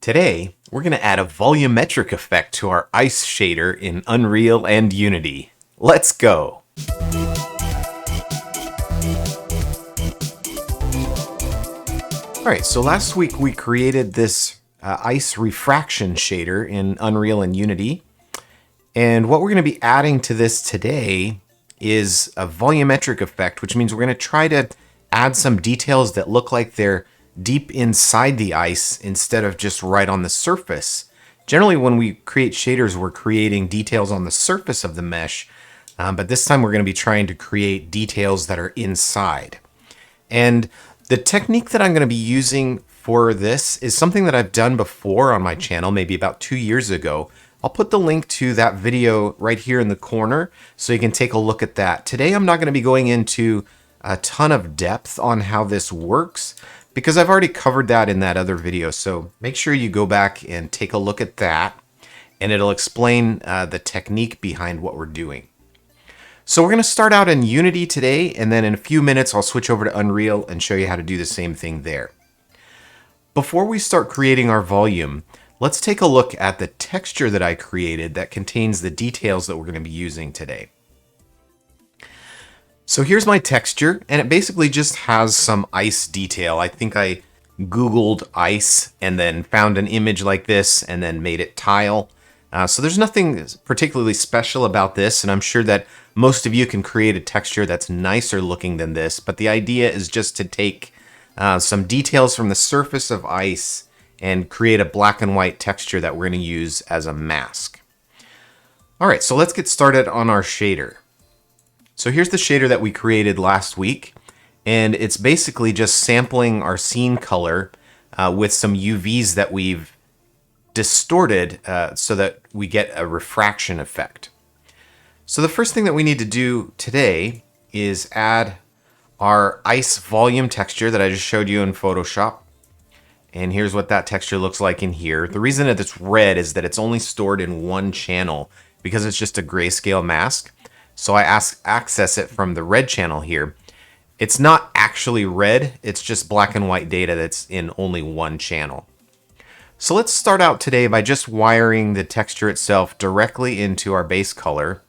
Today, we're going to add a volumetric effect to our ice shader in Unreal and Unity. Let's go! Alright, so last week we created this ice refraction shader in Unreal and Unity. And what we're going to be adding to this today is a volumetric effect, which means we're going to try to add some details that look like they're deep inside the ice instead of just right on the surface. Generally, when we create shaders, we're creating details on the surface of the mesh, but this time we're going to be trying to create details that are inside. And the technique that I'm going to be using for this is something that I've done before on my channel, maybe about 2 years ago. I'll put the link to that video right here in the corner so you can take a look at that. Today, I'm not going to be going into a ton of depth on how this works, because I've already covered that in that other video. So make sure you go back and take a look at that, and it'll explain the technique behind what we're doing. So we're going to start out in Unity today, and then in a few minutes I'll switch over to Unreal and show you how to do the same thing there. Before we start creating our volume, let's take a look at the texture that I created that contains the details that we're going to be using today. So here's my texture, and it basically just has some ice detail. I think I Googled ice and then found an image like this and then made it tile. So there's nothing particularly special about this, and I'm sure that most of you can create a texture that's nicer looking than this, but the idea is just to take some details from the surface of ice and create a black and white texture that we're going to use as a mask. All right, so let's get started on our shader. So here's the shader that we created last week, and it's basically just sampling our scene color with some UVs that we've distorted so that we get a refraction effect. So the first thing that we need to do today is add our ice volume texture that I just showed you in Photoshop. And here's what that texture looks like in here. The reason that it's red is that it's only stored in one channel because it's just a grayscale mask. So I access it from the red channel here. It's not actually red, it's just black and white data that's in only one channel. So let's start out today by just wiring the texture itself directly into our base color.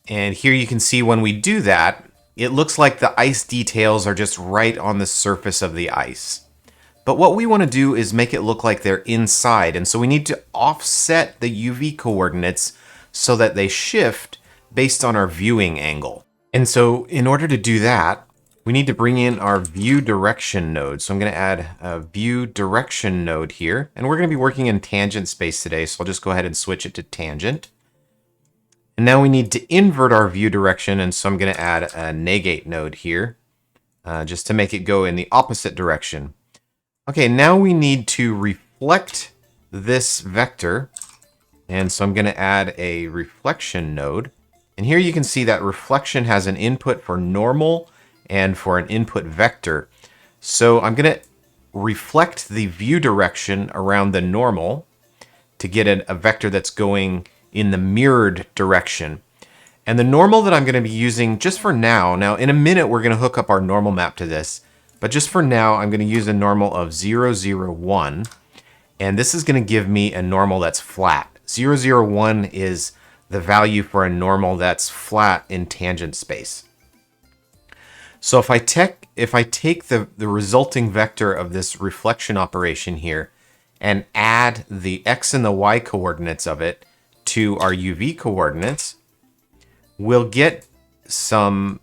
And here you can see when we do that, it looks like the ice details are just right on the surface of the ice. But what we want to do is make it look like they're inside. And so we need to offset the UV coordinates so that they shift based on our viewing angle. And so in order to do that, we need to bring in our view direction node. So I'm going to add a view direction node here, and we're going to be working in tangent space today. So I'll just go ahead and switch it to tangent. And now we need to invert our view direction. And so I'm going to add a negate node here, just to make it go in the opposite direction. Okay, now we need to reflect this vector. And so I'm going to add a reflection node. And here you can see that reflection has an input for normal and for an input vector. So I'm going to reflect the view direction around the normal to get a vector that's going in the mirrored direction. And the normal that I'm going to be using just for now in a minute we're going to hook up our normal map to this, but just for now I'm going to use a normal of 0, 0, 1. And this is going to give me a normal that's flat. 0, 0, 1 is the value for a normal that's flat in tangent space. So if I take the resulting vector of this reflection operation here and add the x and the y coordinates of it to our UV coordinates, we'll get some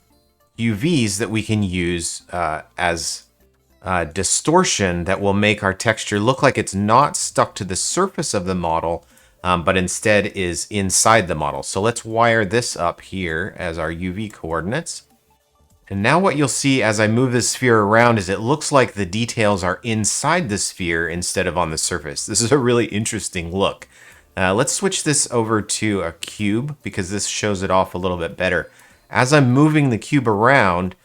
UVs that we can use as distortion that will make our texture look like it's not stuck to the surface of the model, but instead is inside the model. So let's wire this up here as our UV coordinates. And now what you'll see as I move this sphere around is it looks like the details are inside the sphere instead of on the surface. This is a really interesting look. Let's switch this over to a cube because this shows it off a little bit better. As I'm moving the cube around,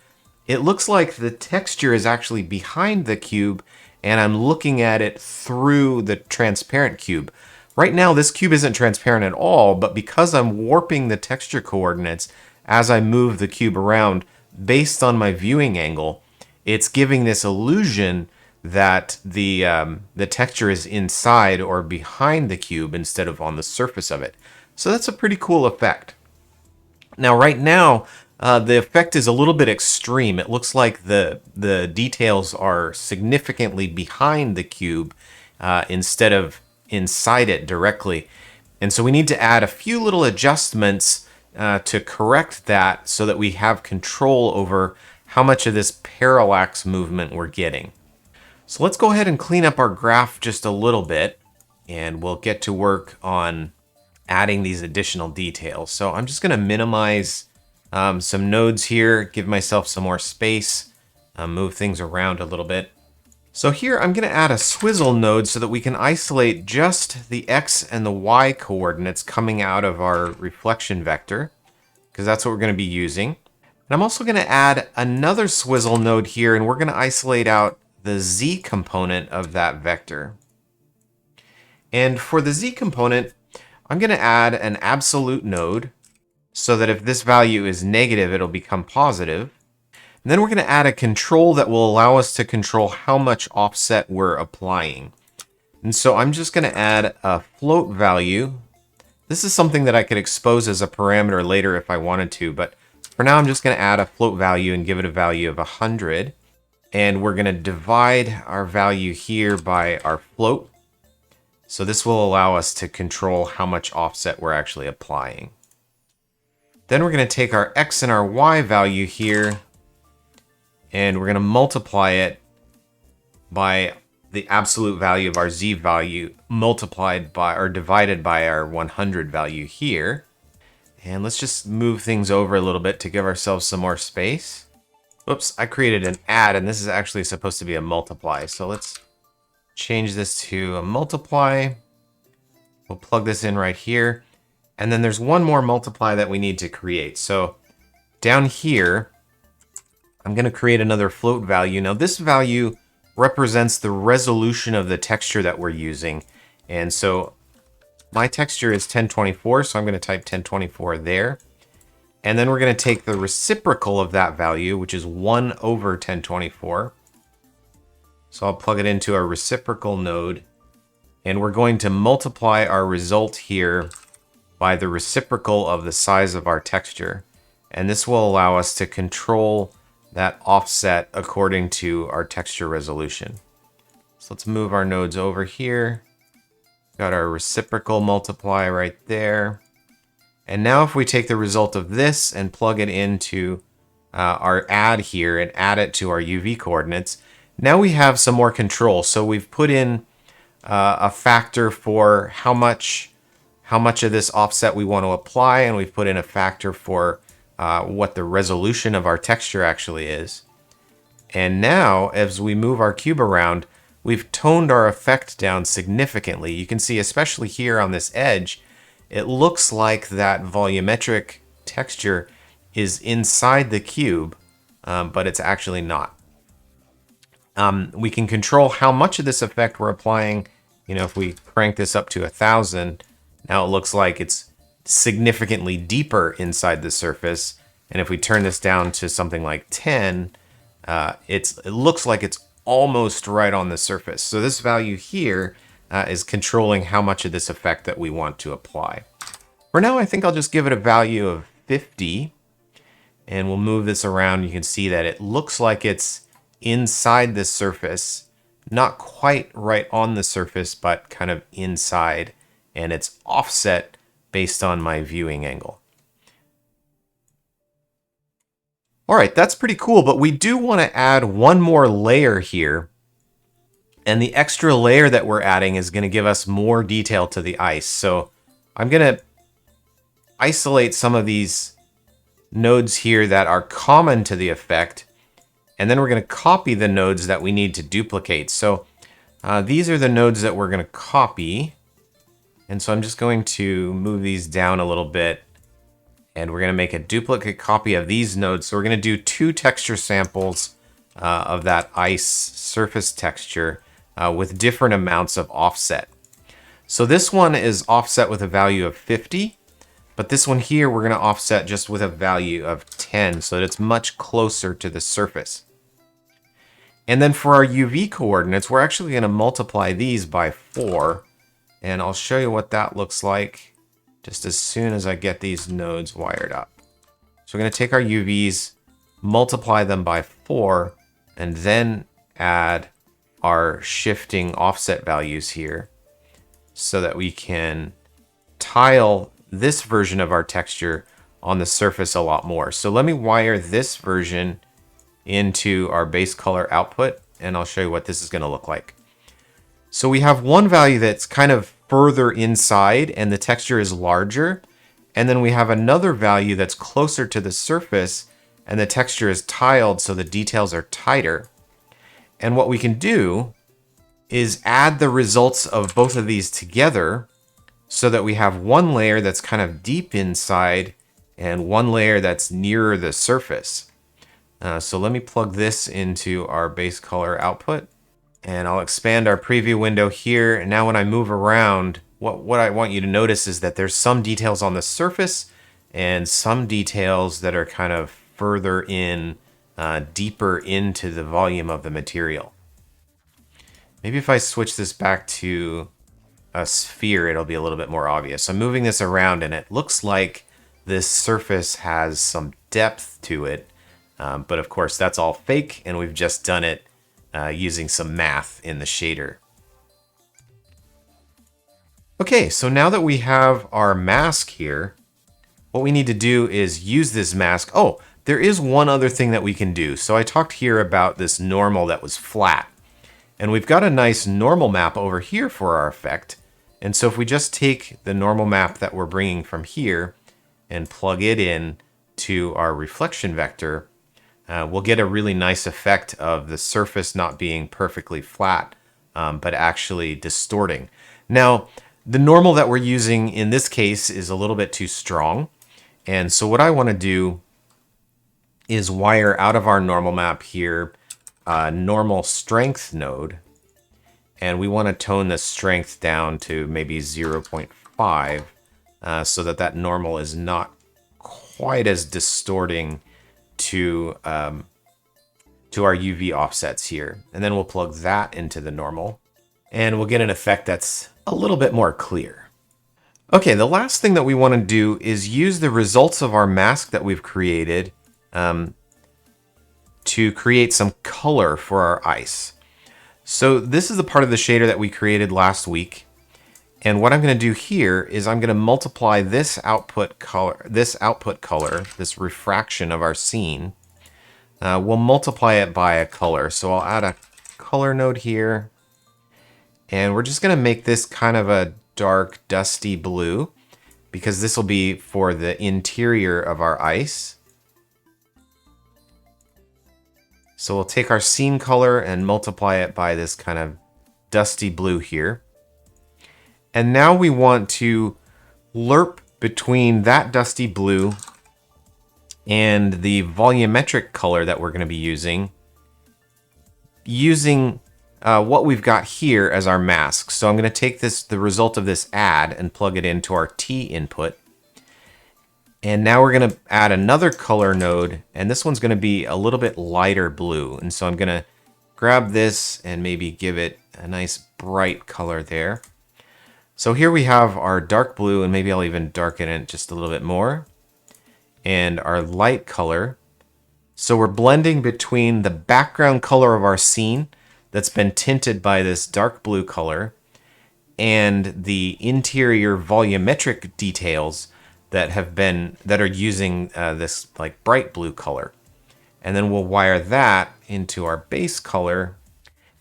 it looks like the texture is actually behind the cube and I'm looking at it through the transparent cube. Right now, this cube isn't transparent at all, but because I'm warping the texture coordinates as I move the cube around based on my viewing angle, it's giving this illusion that the texture is inside or behind the cube instead of on the surface of it. So that's a pretty cool effect. Now, right now, the effect is a little bit extreme. It looks like the details are significantly behind the cube instead of inside it directly. And so we need to add a few little adjustments to correct that so that we have control over how much of this parallax movement we're getting. So let's go ahead and clean up our graph just a little bit, and we'll get to work on adding these additional details. So I'm just going to minimize some nodes here, give myself some more space, move things around a little bit. So here I'm going to add a swizzle node so that we can isolate just the x and the y coordinates coming out of our reflection vector, because that's what we're going to be using. And I'm also going to add another swizzle node here, and we're going to isolate out the z component of that vector. And for the z component, I'm going to add an absolute node so that if this value is negative, it'll become positive. And then we're going to add a control that will allow us to control how much offset we're applying. And so I'm just going to add a float value. This is something that I could expose as a parameter later if I wanted to, but for now I'm just going to add a float value and give it a value of 100. And we're going to divide our value here by our float. So this will allow us to control how much offset we're actually applying. Then we're going to take our x and our y value here, and we're going to multiply it by the absolute value of our z value multiplied by or divided by our 100 value here. And let's just move things over a little bit to give ourselves some more space. Oops, I created an add, and this is actually supposed to be a multiply. So let's change this to a multiply. We'll plug this in right here. And then there's one more multiply that we need to create. So down here, I'm going to create another float value. Now this value represents the resolution of the texture that we're using. And so my texture is 1024, so I'm going to type 1024 there. And then we're going to take the reciprocal of that value, which is 1 over 1024. So I'll plug it into our reciprocal node, and we're going to multiply our result here by the reciprocal of the size of our texture. And this will allow us to control that offset according to our texture resolution. So let's move our nodes over here. Got our reciprocal multiply right there. And now if we take the result of this and plug it into our add here and add it to our UV coordinates, now we have some more control. So we've put in a factor for how much of this offset we want to apply, and we've put in a factor for what the resolution of our texture actually is. And now, as we move our cube around, we've toned our effect down significantly. You can see, especially here on this edge, it looks like that volumetric texture is inside the cube, but it's actually not. We can control how much of this effect we're applying. You know, if we crank this up to 1,000, now it looks like it's significantly deeper inside the surface. And if we turn this down to something like 10, it looks like it's almost right on the surface. So this value here is controlling how much of this effect that we want to apply. For now, I think I'll just give it a value of 50, and we'll move this around. You can see that it looks like it's inside this surface, not quite right on the surface, but kind of inside, and it's offset based on my viewing angle. All right, that's pretty cool, but we do want to add one more layer here. And the extra layer that we're adding is going to give us more detail to the ice. So I'm going to isolate some of these nodes here that are common to the effect. And then we're going to copy the nodes that we need to duplicate. So these are the nodes that we're going to copy. And so I'm just going to move these down a little bit. And we're going to make a duplicate copy of these nodes. So we're going to do 2 texture samples of that ice surface texture with different amounts of offset. So this one is offset with a value of 50, but this one here we're going to offset just with a value of 10 so that it's much closer to the surface. And then for our UV coordinates, we're actually going to multiply these by 4. And I'll show you what that looks like just as soon as I get these nodes wired up. So we're going to take our UVs, multiply them by 4, and then add our shifting offset values here so that we can tile this version of our texture on the surface a lot more. So let me wire this version into our base color output, and I'll show you what this is going to look like. So we have one value that's kind of further inside and the texture is larger, and then we have another value that's closer to the surface and the texture is tiled so the details are tighter. And what we can do is add the results of both of these together so that we have one layer that's kind of deep inside and one layer that's nearer the surface. So let me plug this into our base color output, and I'll expand our preview window here. And now when I move around, what I want you to notice is that there's some details on the surface and some details that are kind of further in, deeper into the volume of the material. Maybe if I switch this back to a sphere, it'll be a little bit more obvious. So I'm moving this around and it looks like this surface has some depth to it. But of course, that's all fake, and we've just done it using some math in the shader. Okay, so now that we have our mask here, what we need to do is use this mask. Oh, there is one other thing that we can do. So I talked here about this normal that was flat, and we've got a nice normal map over here for our effect. And so if we just take the normal map that we're bringing from here and plug it in to our reflection vector, we'll get a really nice effect of the surface not being perfectly flat, but actually distorting. Now, the normal that we're using in this case is a little bit too strong. And so what I want to do is wire out of our normal map here a normal strength node. And we want to tone the strength down to maybe 0.5 so that that normal is not quite as distorting to our UV offsets here. And then we'll plug that into the normal, and we'll get an effect that's a little bit more clear. Okay, the last thing that we want to do is use the results of our mask that we've created to create some color for our ice. So this is the part of the shader that we created last week. And what I'm going to do here is I'm going to multiply this output color, this refraction of our scene. We'll multiply it by a color. So I'll add a color node here. And we're just going to make this kind of a dark, dusty blue, because this will be for the interior of our ice. So we'll take our scene color and multiply it by this kind of dusty blue here. And now we want to lerp between that dusty blue and the volumetric color that we're going to be using what we've got here as our mask. So I'm going to take the result of this add and plug it into our T input. And now we're going to add another color node, and this one's going to be a little bit lighter blue. And so I'm going to grab this and maybe give it a nice bright color there. So here we have our dark blue, and maybe I'll even darken it just a little bit more. And our light color. So we're blending between the background color of our scene that's been tinted by this dark blue color and the interior volumetric details that are using this like bright blue color. And then we'll wire that into our base color.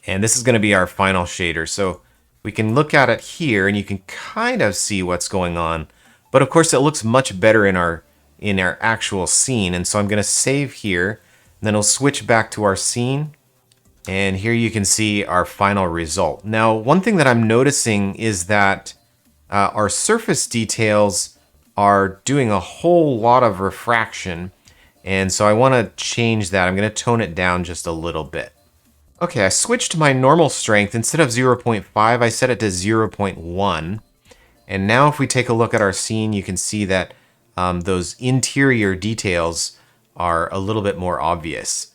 And this is going to be our final shader. So we can look at it here and you can kind of see what's going on. But of course it looks much better in our actual scene. And so I'm going to save here, and then I'll switch back to our scene. And here you can see our final result. Now, one thing that I'm noticing is that our surface details are doing a whole lot of refraction. And so I want to change that. I'm going to tone it down just a little bit. Okay, I switched my normal strength. Instead of 0.5, I set it to 0.1. And now if we take a look at our scene, you can see that those interior details are a little bit more obvious.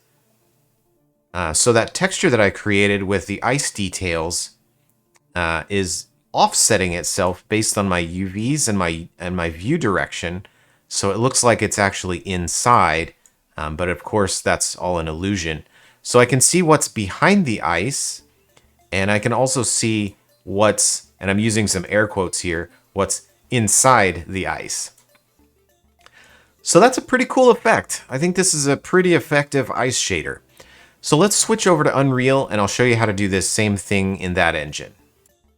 So that texture that I created with the ice details is offsetting itself based on my UVs and my view direction. So it looks like it's actually inside, but of course that's all an illusion. So I can see what's behind the ice, and I can also see what's, and I'm using some air quotes here, what's inside the ice. So that's a pretty cool effect. I think this is a pretty effective ice shader. So let's switch over to Unreal, and I'll show you how to do this same thing in that engine.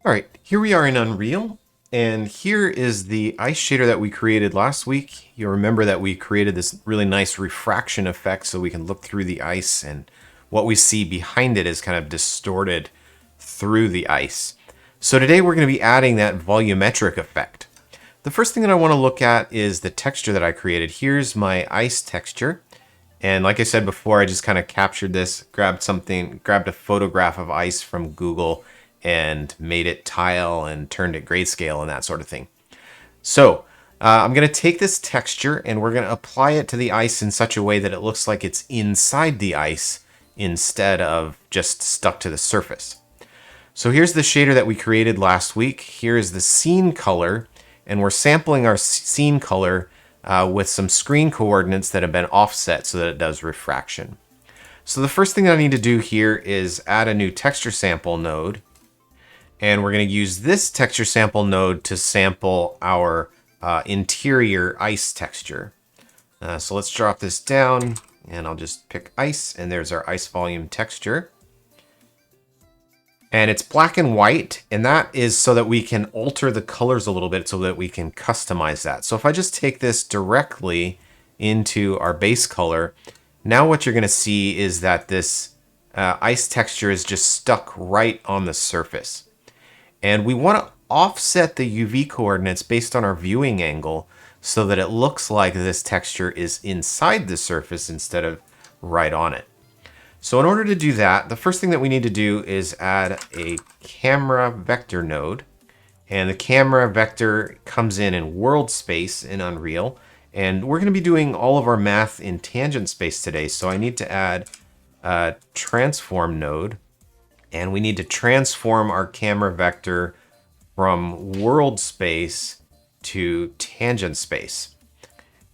All right, here we are in Unreal, and here is the ice shader that we created last week. You'll remember that we created this really nice refraction effect so we can look through the ice, and what we see behind it is kind of distorted through the ice. So today we're going to be adding that volumetric effect. The first thing that I want to look at is the texture that I created. Here's my ice texture. And like I said before, I just kind of captured this, grabbed a photograph of ice from Google and made it tile and turned it grayscale and that sort of thing. So I'm going to take this texture and we're going to apply it to the ice in such a way that it looks like it's inside the ice instead of just stuck to the surface. So here's the shader that we created last week. Here is the scene color, and we're sampling our scene color with some screen coordinates that have been offset so that it does refraction. So the first thing that I need to do here is add a new texture sample node. And we're going to use this texture sample node to sample our interior ice texture. So let's drop this down, and I'll just pick ice, and there's our ice volume texture. And it's black and white, and that is so that we can alter the colors a little bit so that we can customize that. So if I just take this directly into our base color, now what you're going to see is that this ice texture is just stuck right on the surface. And we want to offset the UV coordinates based on our viewing angle so that it looks like this texture is inside the surface instead of right on it. So in order to do that, the first thing that we need to do is add a camera vector node. And the camera vector comes in world space in Unreal. And we're going to be doing all of our math in tangent space today. So I need to add a transform node. And we need to transform our camera vector from world space to tangent space.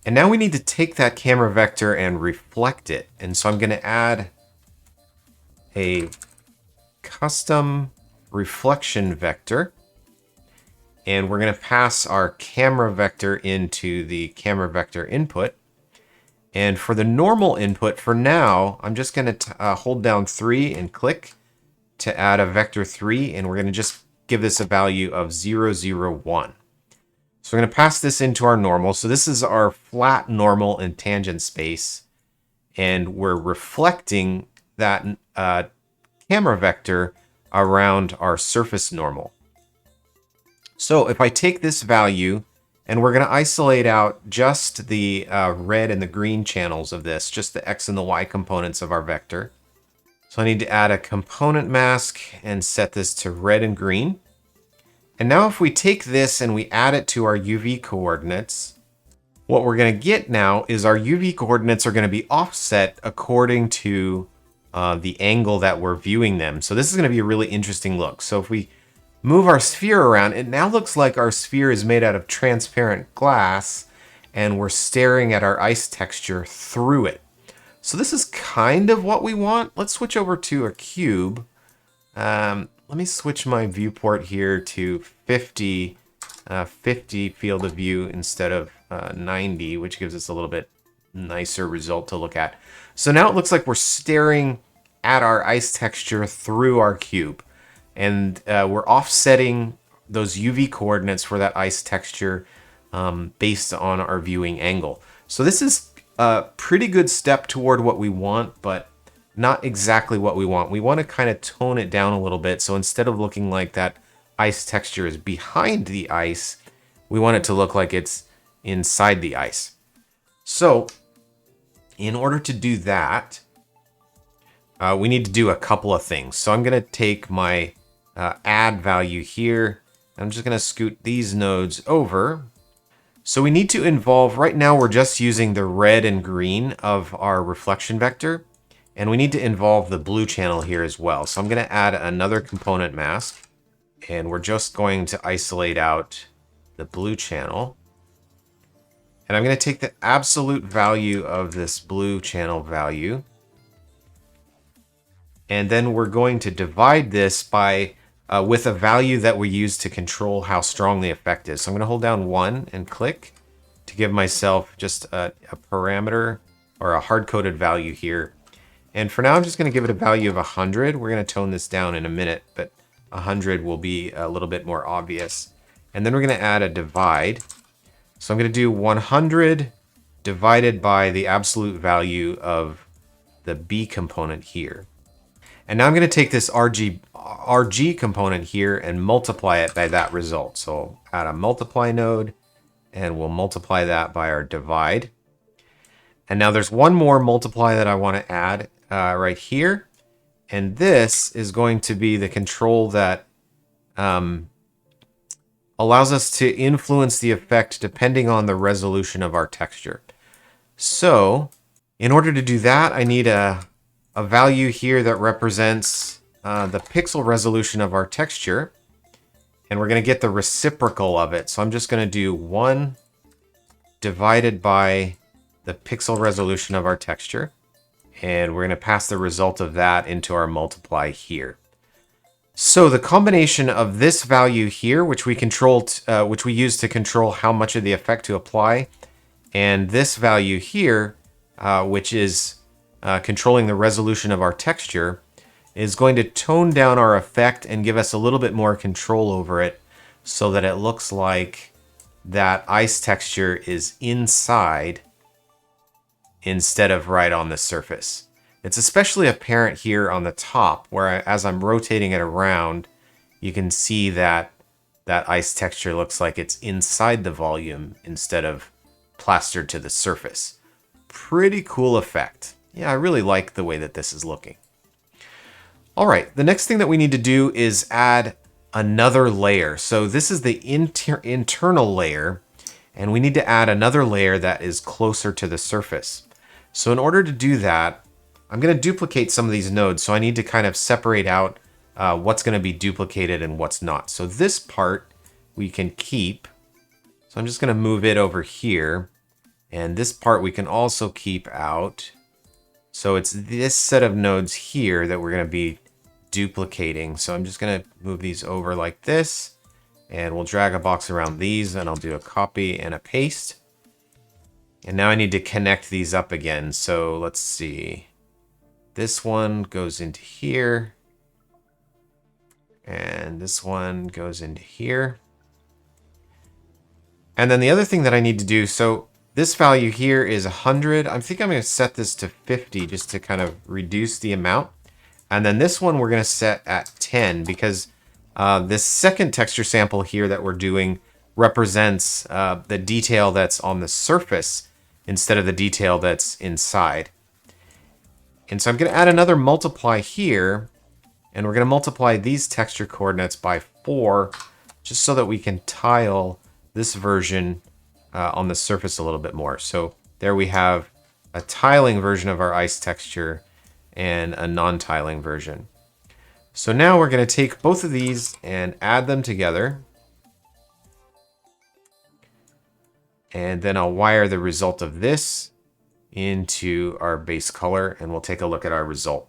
And now we need to take that camera vector and reflect it. And so I'm going to add a custom reflection vector, and we're going to pass our camera vector into the camera vector input. And for the normal input, for now, I'm just going to hold down 3 and click to add a vector 3, and we're going to just give this a value of 0, 0, 1. So we're going to pass this into our normal. So this is our flat normal in tangent space, and we're reflecting that camera vector around our surface normal. So if I take this value, and we're going to isolate out just the red and the green channels of this, just the X and the Y components of our vector. So I need to add a component mask and set this to red and green. And now if we take this and we add it to our UV coordinates, what we're going to get now is our UV coordinates are going to be offset according to the angle that we're viewing them. So this is going to be a really interesting look. So if we move our sphere around, it now looks like our sphere is made out of transparent glass and we're staring at our ice texture through it. So this is kind of what we want. Let's switch over to a cube. Let me switch my viewport here to 50 field of view instead of 90, which gives us a little bit nicer result to look at. So now it looks like we're staring at our ice texture through our cube. And we're offsetting those UV coordinates for that ice texture based on our viewing angle. So this is a pretty good step toward what we want, but not exactly what we want. We want to kind of tone it down a little bit. So instead of looking like that ice texture is behind the ice, we want it to look like it's inside the ice. So in order to do that, we need to do a couple of things. So I'm going to take my add value here. I'm just going to scoot these nodes over. So we need to involve, right now we're just using the red and green of our reflection vector. And we need to involve the blue channel here as well. So I'm going to add another component mask. And we're just going to isolate out the blue channel. And I'm going to take the absolute value of this blue channel value. And then we're going to divide this by with a value that we use to control how strong the effect is. So I'm going to hold down 1 and click to give myself just a parameter or a hard-coded value here. And for now, I'm just going to give it a value of 100. We're going to tone this down in a minute, but 100 will be a little bit more obvious. And then we're going to add a divide. So I'm going to do 100 divided by the absolute value of the B component here. And now I'm going to take this RG component here and multiply it by that result. So add a multiply node, and we'll multiply that by our divide. And now there's one more multiply that I want to add right here. And this is going to be the control that allows us to influence the effect depending on the resolution of our texture. So in order to do that, I need a value here that represents the pixel resolution of our texture. And we're going to get the reciprocal of it. So I'm just going to do 1 divided by the pixel resolution of our texture. And we're going to pass the result of that into our multiply here. So the combination of this value here, which we use to control how much of the effect to apply, and this value here, which is controlling the resolution of our texture, is going to tone down our effect and give us a little bit more control over it so that it looks like that ice texture is inside instead of right on the surface. It's especially apparent here on the top where as I'm rotating it around, you can see that that ice texture looks like it's inside the volume instead of plastered to the surface. Pretty cool effect. Yeah, I really like the way that this is looking. All right, the next thing that we need to do is add another layer. So this is the internal layer, and we need to add another layer that is closer to the surface. So in order to do that, I'm going to duplicate some of these nodes. So I need to kind of separate out what's going to be duplicated and what's not. So this part we can keep. So I'm just going to move it over here. And this part we can also keep out. So it's this set of nodes here that we're going to be duplicating. So I'm just going to move these over like this. And we'll drag a box around these, and I'll do a copy and a paste. And now I need to connect these up again. So let's see. This one goes into here. And this one goes into here. And then the other thing that I need to do, so this value here is 100. I think I'm going to set this to 50 just to kind of reduce the amount. And then this one we're going to set at 10 because this second texture sample here that we're doing represents the detail that's on the surface instead of the detail that's inside. And so I'm going to add another multiply here, and we're going to multiply these texture coordinates by 4 just so that we can tile this version on the surface a little bit more. So there we have a tiling version of our ice texture and a non-tiling version. So now we're going to take both of these and add them together. And then I'll wire the result of this into our base color, and we'll take a look at our result.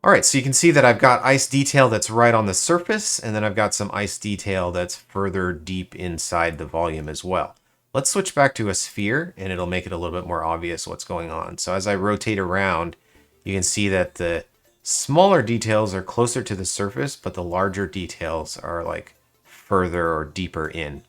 All right, so you can see that I've got ice detail that's right on the surface, and then I've got some ice detail that's further deep inside the volume as well. Let's switch back to a sphere, and it'll make it a little bit more obvious what's going on. So as I rotate around, you can see that the smaller details are closer to the surface, but the larger details are like further or deeper in.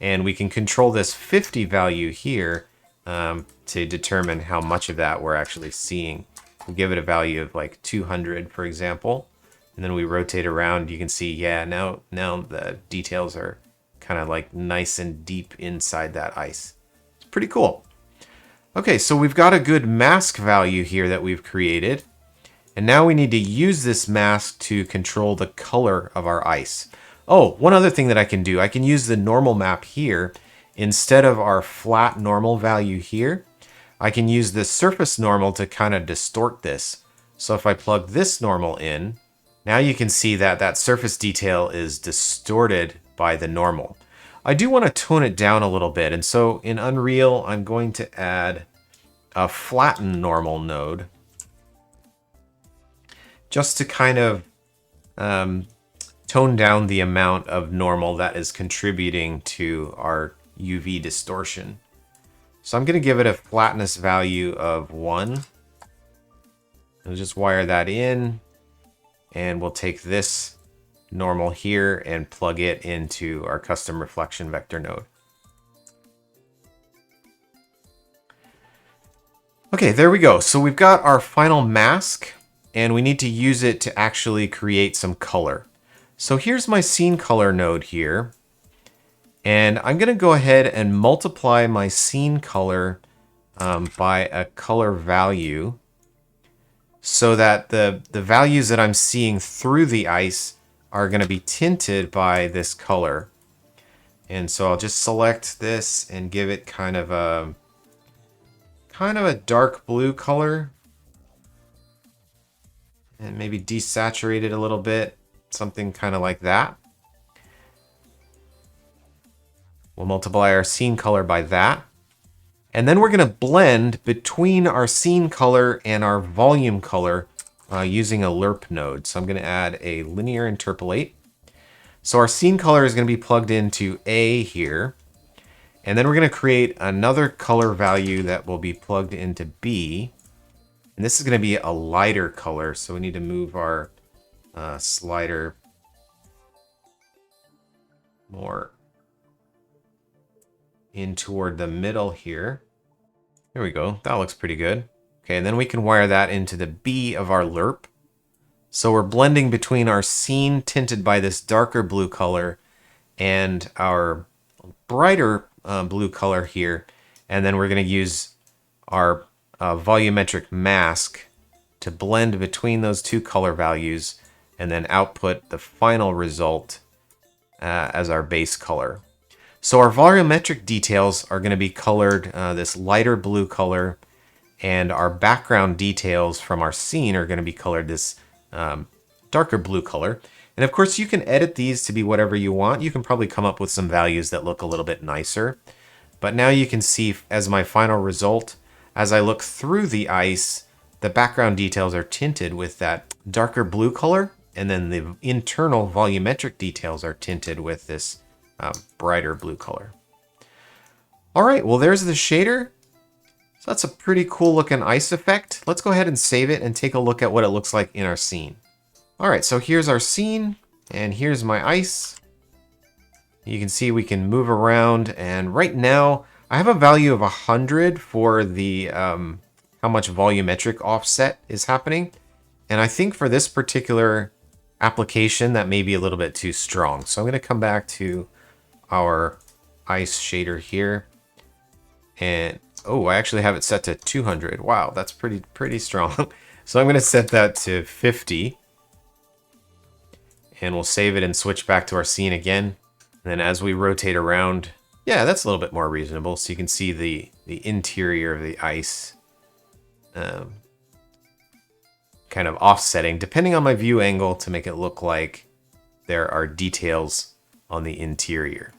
And we can control this 50 value here to determine how much of that we're actually seeing. We'll give it a value of like 200, for example. And then we rotate around, you can see, yeah, now the details are kind of like nice and deep inside that ice. It's pretty cool. Okay, so we've got a good mask value here that we've created. And now we need to use this mask to control the color of our ice. Oh, one other thing that I can do, I can use the normal map here instead of our flat normal value here. I can use this surface normal to kind of distort this. So if I plug this normal in, now you can see that that surface detail is distorted by the normal. I do want to tone it down a little bit, and so in Unreal, I'm going to add a flatten normal node just to kind of tone down the amount of normal that is contributing to our UV distortion. So I'm going to give it a flatness value of 1. I'll just wire that in, and we'll take this normal here and plug it into our custom reflection vector node. Okay, there we go. So we've got our final mask, and we need to use it to actually create some color. So here's my scene color node here. And I'm going to go ahead and multiply my scene color by a color value so that the values that I'm seeing through the ice are going to be tinted by this color. And so I'll just select this and give it kind of a dark blue color. And maybe desaturate it a little bit, something kind of like that. We'll multiply our scene color by that. And then we're going to blend between our scene color and our volume color using a lerp node. So I'm going to add a linear interpolate. So our scene color is going to be plugged into A here. And then we're going to create another color value that will be plugged into B. And this is going to be a lighter color. So we need to move our slider more in toward the middle here. There we go. That looks pretty good. Okay, and then we can wire that into the B of our lerp. So we're blending between our scene tinted by this darker blue color and our brighter blue color here. And then we're going to use our volumetric mask to blend between those two color values and then output the final result as our base color. So our volumetric details are going to be colored this lighter blue color, and our background details from our scene are going to be colored this darker blue color. And of course, you can edit these to be whatever you want. You can probably come up with some values that look a little bit nicer. But now you can see as my final result, as I look through the ice, the background details are tinted with that darker blue color, and then the internal volumetric details are tinted with this brighter blue color. All right, well, there's the shader. So that's a pretty cool looking ice effect. Let's go ahead and save it and take a look at what it looks like in our scene. All right, so here's our scene, and here's my ice. You can see we can move around, and right now I have a value of 100 for the how much volumetric offset is happening. And I think for this particular application, that may be a little bit too strong. So I'm going to come back to our ice shader here, and oh, I actually have it set to 200. Wow, that's pretty strong. So I'm going to set that to 50, and we'll save it and switch back to our scene again. And then as we rotate around, yeah, that's a little bit more reasonable. So you can see the interior of the ice kind of offsetting, depending on my view angle, to make it look like there are details on the interior.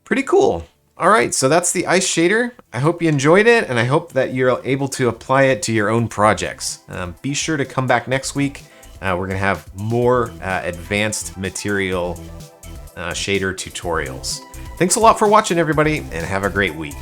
Pretty cool. All right, so that's the ice shader. I hope you enjoyed it, and I hope that you're able to apply it to your own projects. Be sure to come back next week. We're going to have more advanced material shader tutorials. Thanks a lot for watching, everybody, and have a great week.